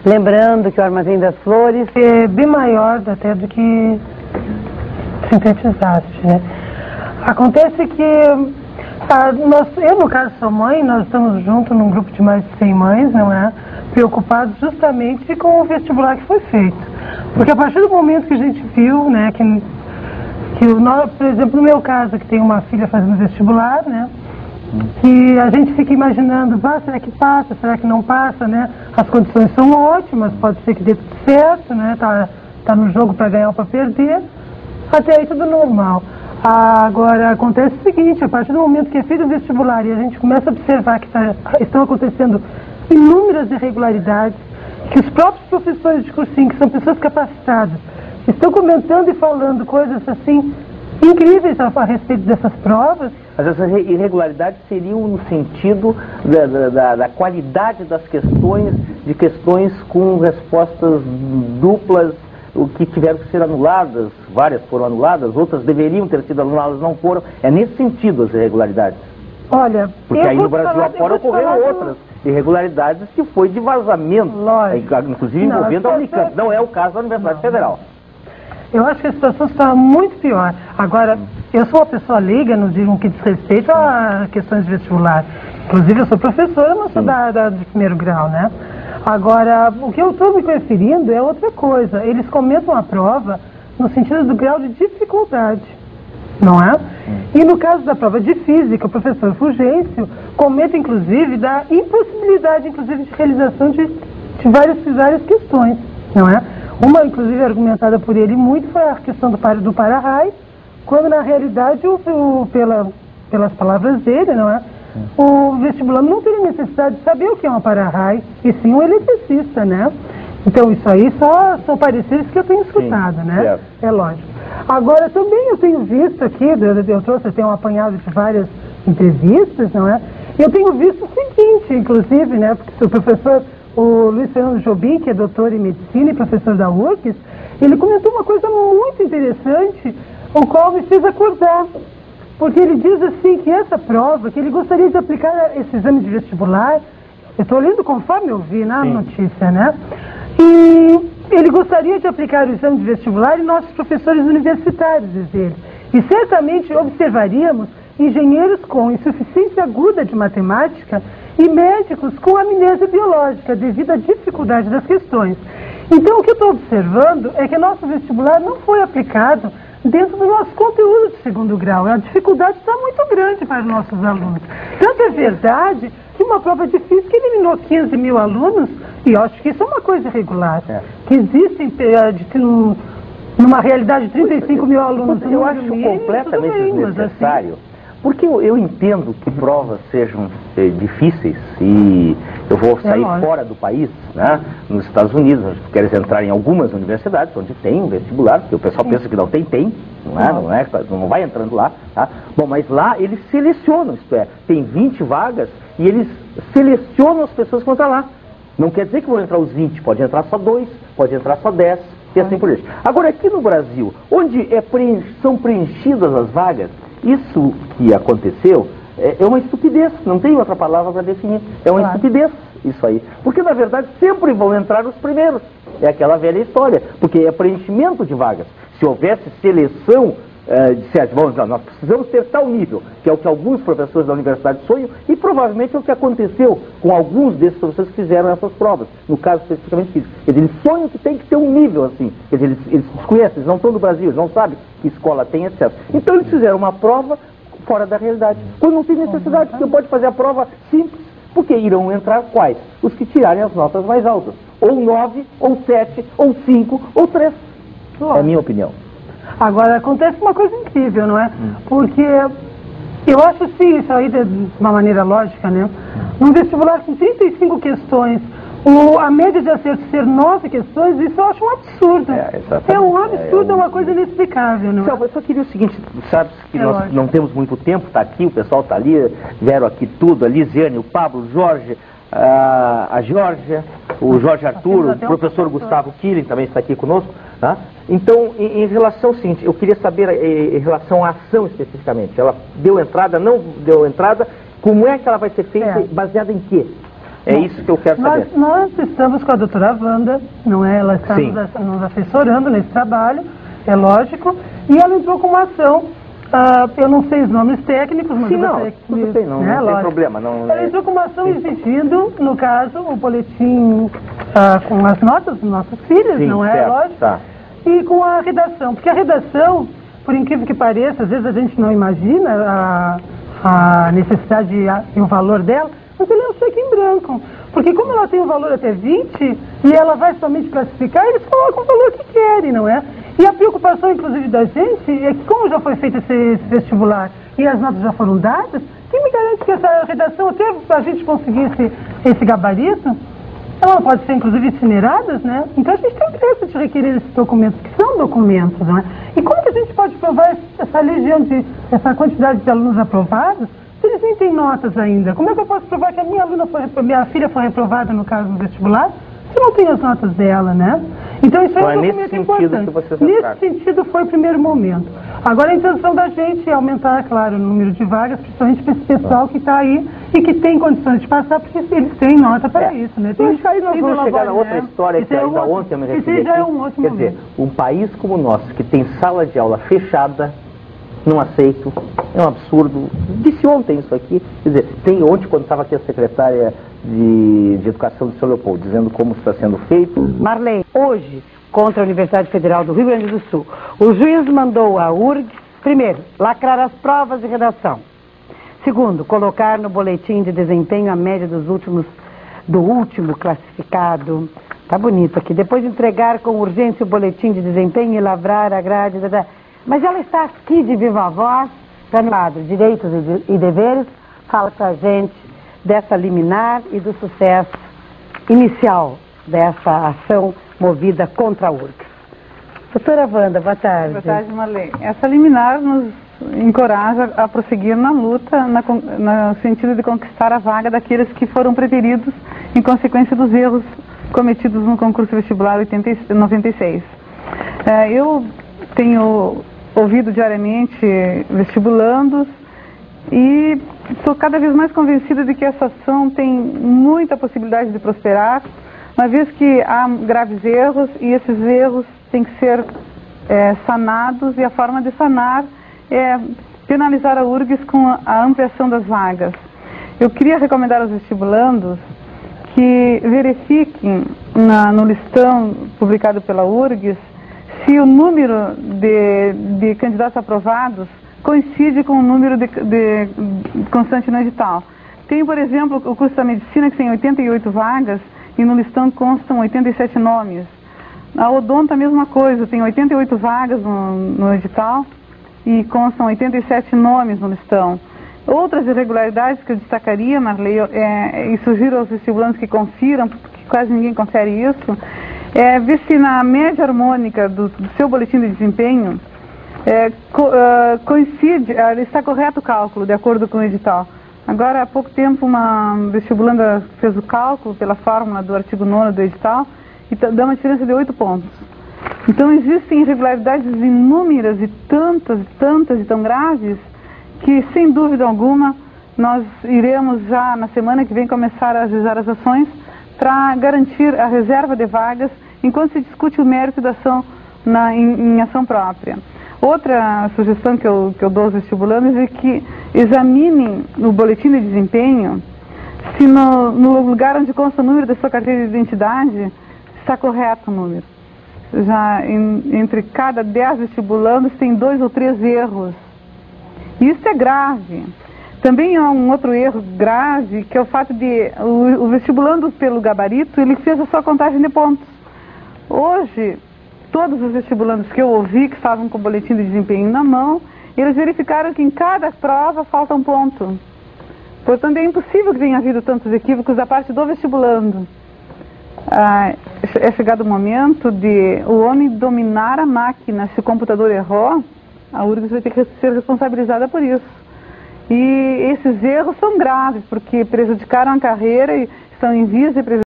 Lembrando que o Armazém das Flores é bem maior até do que sintetizaste, né? Acontece que eu, no caso, sou mãe, nós estamos juntos num grupo de mais de 100 mães, não é? Preocupados justamente com o vestibular que foi feito. Porque a partir do momento que a gente viu, né, por exemplo, no meu caso, que tem uma filha fazendo vestibular, né? Que a gente fica imaginando, será que passa, será que não passa, né? As condições são ótimas, pode ser que dê tudo certo, né? Tá no jogo para ganhar ou para perder, até aí tudo normal. Agora, acontece o seguinte, a partir do momento que é feito o vestibular e a gente começa a observar que estão acontecendo inúmeras irregularidades, que os próprios professores de cursinho, que são pessoas capacitadas, estão comentando e falando coisas assim incríveis a respeito dessas provas. Mas essas irregularidades seriam no sentido da qualidade das questões, de questões com respostas duplas, o que tiveram que ser anuladas, várias foram anuladas, outras deveriam ter sido anuladas, não foram. É nesse sentido as irregularidades. Olha, porque aí no Brasil afora ocorreram outras irregularidades que foi de vazamento, inclusive envolvendo a Unicamp. Não é o caso da Universidade Federal. Eu acho que a situação está muito pior. Agora, eu sou uma pessoa leiga, não digo que diz respeito a questões de vestibular. Inclusive, eu sou professora, não sou de primeiro grau, né? Agora, o que eu estou me referindo é outra coisa. Eles comentam a prova no sentido do grau de dificuldade, não é? E no caso da prova de física, o professor Fulgêncio comenta, inclusive, da impossibilidade, inclusive, de realização de várias questões, não é? Uma, inclusive, argumentada por ele muito foi a questão do para-raio, quando, na realidade, pelas palavras dele, não é? O vestibulando não teria necessidade de saber o que é uma para-raio, e sim um eletricista, né? Então, isso aí são pareceres que eu tenho escutado, né? Certo. É lógico. Agora, também eu tenho visto aqui, eu tenho um apanhado de várias entrevistas, não é? Eu tenho visto o seguinte, inclusive, né? Porque o professor, o Luiz Fernando Jobim, que é doutor em medicina e professor da URGS, ele comentou uma coisa muito interessante, o qual me fez acordar. Porque ele diz assim que essa prova, que ele gostaria de aplicar esse exame de vestibular, eu estou lendo conforme eu vi na notícia, né? E ele gostaria de aplicar o exame de vestibular em nossos professores universitários, diz ele. E certamente observaríamos engenheiros com insuficiência aguda de matemática e médicos com amnésia biológica, devido à dificuldade das questões. Então, o que eu estou observando é que nosso vestibular não foi aplicado dentro do nosso conteúdo de segundo grau. A dificuldade está muito grande para os nossos alunos. Tanto é verdade que uma prova de física eliminou 15 mil alunos, e eu acho que isso é uma coisa irregular. Que existem, numa realidade de 35 mil alunos. Eu acho completamente desnecessário. Porque eu entendo que provas sejam difíceis e eu vou sair fora do país, né? Nos Estados Unidos, queres entrar em algumas universidades onde tem um vestibular, porque o pessoal pensa que não tem, não vai entrando lá, tá? Bom, mas lá eles selecionam, isto é, tem 20 vagas e eles selecionam as pessoas que vão entrar lá. Não quer dizer que vão entrar os 20, pode entrar só 2, pode entrar só 10 e assim por diante. Agora aqui no Brasil, onde são preenchidas as vagas, isso que aconteceu é uma estupidez, não tem outra palavra para definir, é uma estupidez isso aí, porque na verdade sempre vão entrar os primeiros, é aquela velha história, porque é preenchimento de vagas. Se houvesse seleção, nós precisamos ter tal nível, que é o que alguns professores da universidade sonham, e provavelmente é o que aconteceu com alguns desses professores que fizeram essas provas, no caso especificamente físico. Quer dizer, eles sonham que tem que ter um nível assim, quer dizer, eles desconhecem, eles não estão no Brasil, eles não sabem que escola tem, etc. Então eles fizeram uma prova fora da realidade, quando não tem necessidade, você pode fazer a prova simples, porque irão entrar quais? Os que tirarem as notas mais altas, ou 9, ou 7, ou 5, ou 3. É a minha opinião. Agora, acontece uma coisa incrível, não é? Porque eu acho assim, isso aí de uma maneira lógica, né? Num vestibular com 35 questões, a média de acerto ser 9 questões, isso eu acho um absurdo. É um absurdo, é uma coisa inexplicável, não é? Eu só queria o seguinte, sabe que nós não temos muito tempo, está aqui, o pessoal está ali, vieram aqui tudo, a Lisiane, o Pablo, o Jorge, a Georgia, o Jorge Arturo, o professor Gustavo Killing também está aqui conosco. Tá? Então, em relação ao seguinte, eu queria saber em relação à ação especificamente. Ela deu entrada, não deu entrada, como é que ela vai ser feita, baseada em quê? É isso que eu quero saber. Nós estamos com a doutora Wanda, não é? Ela está nos assessorando nesse trabalho, é lógico, e ela entrou com uma ação, eu não sei os nomes técnicos, mas tudo bem, não tem problema. Ela entrou com uma ação exigindo, no caso, o boletim com as notas dos nossos filhos, não é? Certo, Lógico. tá. E com a redação, porque a redação, por incrível que pareça, às vezes a gente não imagina a necessidade e o valor dela, mas ele é um cheque em branco. Porque como ela tem o valor até 20 e ela vai somente classificar, eles colocam o valor que querem, não é? E a preocupação, inclusive, da gente é que como já foi feito esse vestibular e as notas já foram dadas, quem me garante que essa redação, até a gente conseguisse esse gabarito, ela pode ser, inclusive, incineradas, né? Então a gente tem interesse de requerer esses documentos, que são documentos, não é? E como que a gente pode provar essa legião essa quantidade de alunos aprovados, se eles nem têm notas ainda? Como é que eu posso provar que a minha filha foi reprovada no caso do vestibular, se não tem as notas dela, né? Então isso é um documento importante. Nesse sentido foi o primeiro momento. Agora a intenção da gente é aumentar, claro, o número de vagas, principalmente para esse pessoal que está aí e que tem condições de passar, porque eles têm nota para isso, né? Então aí nós vamos chegar na outra história que ainda ontem eu me referi aqui. Quer dizer, um país como o nosso, que tem sala de aula fechada, não aceito, é um absurdo. Disse ontem isso aqui, quer dizer, tem ontem quando estava aqui a secretária de Educação do São Leopoldo, dizendo como está sendo feito. Marlene, hoje, contra a Universidade Federal do Rio Grande do Sul, o juiz mandou a URGS, primeiro, lacrar as provas de redação. Segundo, colocar no boletim de desempenho a média do último classificado. Tá bonito aqui. Depois entregar com urgência o boletim de desempenho e lavrar a grade. Mas ela está aqui de viva voz, para no quadro Direitos e Deveres, fala pra gente dessa liminar e do sucesso inicial dessa ação movida contra a URGS. Doutora Wanda, boa tarde. Boa tarde, Marlene. Essa liminar nos encoraja a prosseguir na luta no sentido de conquistar a vaga daqueles que foram preteridos em consequência dos erros cometidos no concurso vestibular 96. Eu tenho ouvido diariamente vestibulandos e estou cada vez mais convencida de que essa ação tem muita possibilidade de prosperar, uma vez que há graves erros e esses erros têm que ser sanados, e a forma de sanar é penalizar a URGS com a ampliação das vagas. Eu queria recomendar aos vestibulandos que verifiquem no listão publicado pela URGS se o número de candidatos aprovados coincide com o número de constante no edital. Tem, por exemplo, o curso da medicina, que tem 88 vagas, e no listão constam 87 nomes. A odonto a mesma coisa, tem 88 vagas no edital e constam 87 nomes no listão. Outras irregularidades que eu destacaria, Marley, e sugiro aos vestibulantes que confiram, porque quase ninguém confere isso, ver se na média harmônica do seu boletim de desempenho coincide, está correto o cálculo, de acordo com o edital. Agora, há pouco tempo, uma vestibulanda fez o cálculo pela fórmula do artigo 9º do edital e dá uma diferença de 8 pontos. Então, existem irregularidades inúmeras e tantas e tão graves que, sem dúvida alguma, nós iremos já, na semana que vem, começar a ajuizar as ações para garantir a reserva de vagas enquanto se discute o mérito da ação em ação própria. Outra sugestão que eu dou aos vestibulandos é que examinem no boletim de desempenho se no lugar onde consta o número da sua carteira de identidade está correto o número. Já entre cada 10 vestibulandos tem 2 ou 3 erros. E isso é grave. Também há um outro erro grave, que é o fato de o vestibulando pelo gabarito, ele fez a sua contagem de pontos. Hoje, todos os vestibulandos que eu ouvi, que estavam com o boletim de desempenho na mão, eles verificaram que em cada prova falta um ponto. Portanto, é impossível que tenha havido tantos equívocos da parte do vestibulando. É chegado o momento de o homem dominar a máquina. Se o computador errou, a URGS vai ter que ser responsabilizada por isso. E esses erros são graves, porque prejudicaram a carreira e estão em vias de prejudicar